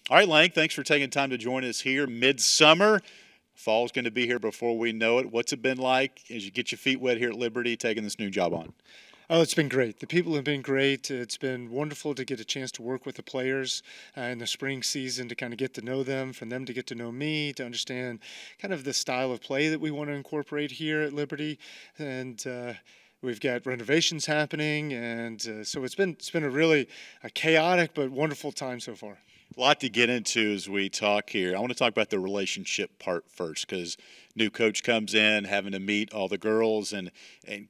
All right, Lang, thanks for taking time to join us here. Midsummer, fall's going to be here before we know it. What's it been like as you get your feet wet here at Liberty, taking this new job on? Oh, it's been great. The people have been great. It's been wonderful to get a chance to work with the players in the spring season to kind of get to know them, for them to get to know me, to understand kind of the style of play that we want to incorporate here at Liberty. And we've got renovations happening, and so it's been a really chaotic but wonderful time so far. A lot to get into as we talk here. I want to talk about the relationship part first because new coach comes in, having to meet all the girls and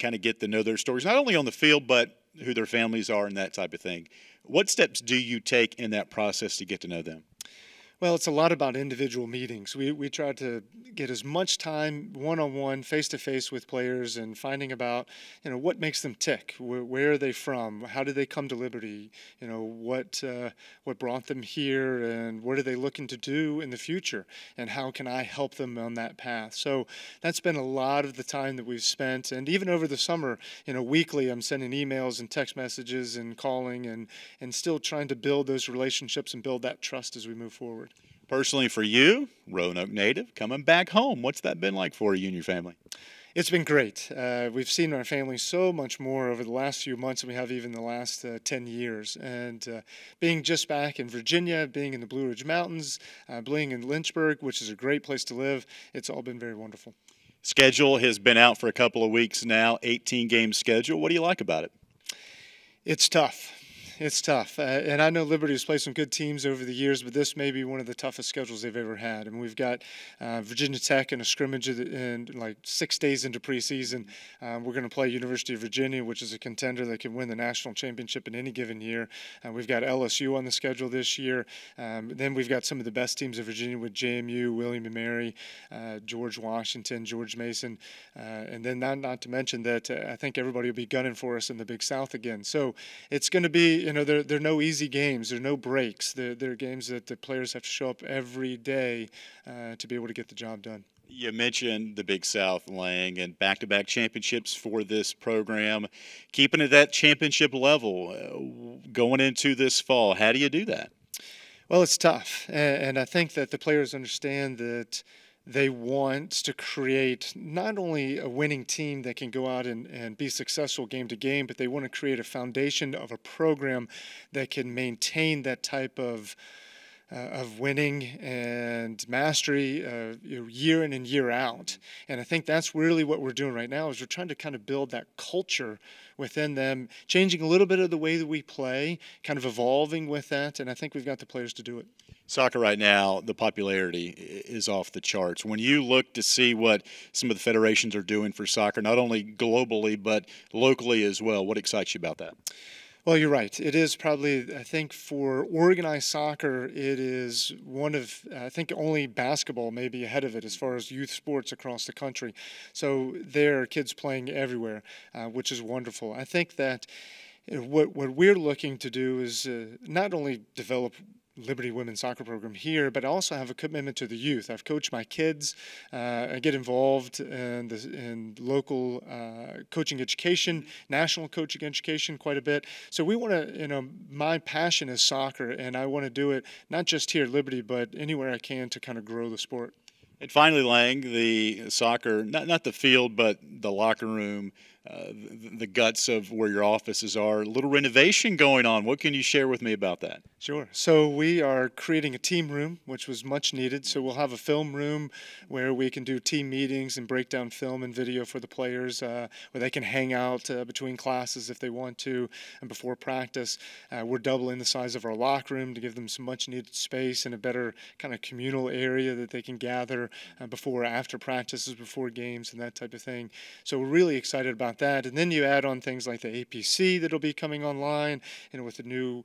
kind of get to know their stories, not only on the field, but who their families are and that type of thing. What steps do you take in that process to get to know them? Well, it's a lot about individual meetings. We try to get as much time one-on-one, face-to-face with players and finding about, what makes them tick. Where are they from? How did they come to Liberty? What brought them here, and what are they looking to do in the future? And how can I help them on that path? So that's been a lot of the time that we've spent. And even over the summer, weekly, I'm sending emails and text messages and calling and still trying to build those relationships and build that trust as we move forward. Personally, for you, Roanoke native, coming back home, what's that been like for you and your family? It's been great. We've seen our family so much more over the last few months than we have even the last 10 years. And being just back in Virginia, being in the Blue Ridge Mountains, being in Lynchburg, which is a great place to live, it's all been very wonderful. Schedule has been out for a couple of weeks now, 18-game schedule. What do you like about it? It's tough. It's tough. And I know Liberty has played some good teams over the years, but this may be one of the toughest schedules they've ever had. And we've got Virginia Tech in a scrimmage in like 6 days into preseason. We're going to play University of Virginia, which is a contender that can win the national championship in any given year. We've got LSU on the schedule this year. Then we've got some of the best teams of Virginia with JMU, William & Mary, George Washington, George Mason. And then not to mention that I think everybody will be gunning for us in the Big South again. So it's going to be, they're no easy games. There are no breaks. They're games that the players have to show up every day to be able to get the job done. You mentioned the Big South, Lang, and back-to-back championships for this program. Keeping it at that championship level going into this fall, how do you do that? Well, it's tough, and I think that the players understand that they want to create not only a winning team that can go out and be successful game to game, but they want to create a foundation of a program that can maintain that type of winning and mastery year in and year out. And I think that's really what we're doing right now is we're trying to kind of build that culture within them, changing a little bit of the way that we play, kind of evolving with that, and I think we've got the players to do it. Soccer right now, the popularity is off the charts. When you look to see what some of the federations are doing for soccer, not only globally but locally as well, what excites you about that? Well, you're right. It is probably, I think, for organized soccer, it is one of, I think, only basketball may be ahead of it as far as youth sports across the country. So there are kids playing everywhere, which is wonderful. I think that what we're looking to do is not only develop Liberty Women's Soccer Program here, but I also have a commitment to the youth. I've coached my kids. I get involved in local coaching education, national coaching education quite a bit. So we want to, my passion is soccer, and I want to do it not just here at Liberty, but anywhere I can to kind of grow the sport. And finally, Lang, the soccer, not the field, but the locker room, the guts of where your offices are, a little renovation going on. What can you share with me about that? Sure. So we are creating a team room, which was much needed. So we'll have a film room where we can do team meetings and break down film and video for the players, where they can hang out between classes if they want to and before practice. We're doubling the size of our locker room to give them some much needed space and a better kind of communal area that they can gather before or after practices, before games and that type of thing. So we're really excited about that. And then you add on things like the APC that'll be coming online, with the new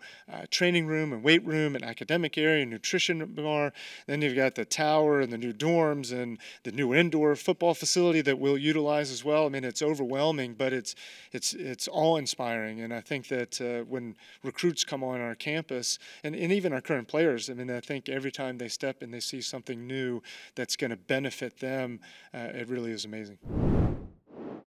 training room and weight room and academic area and nutrition bar. Then you've got the tower and the new dorms and the new indoor football facility that we'll utilize as well. I mean, it's overwhelming, but it's awe-inspiring. And I think that when recruits come on our campus, and even our current players, I mean, I think every time they step and they see something new that's going to benefit them, it really is amazing.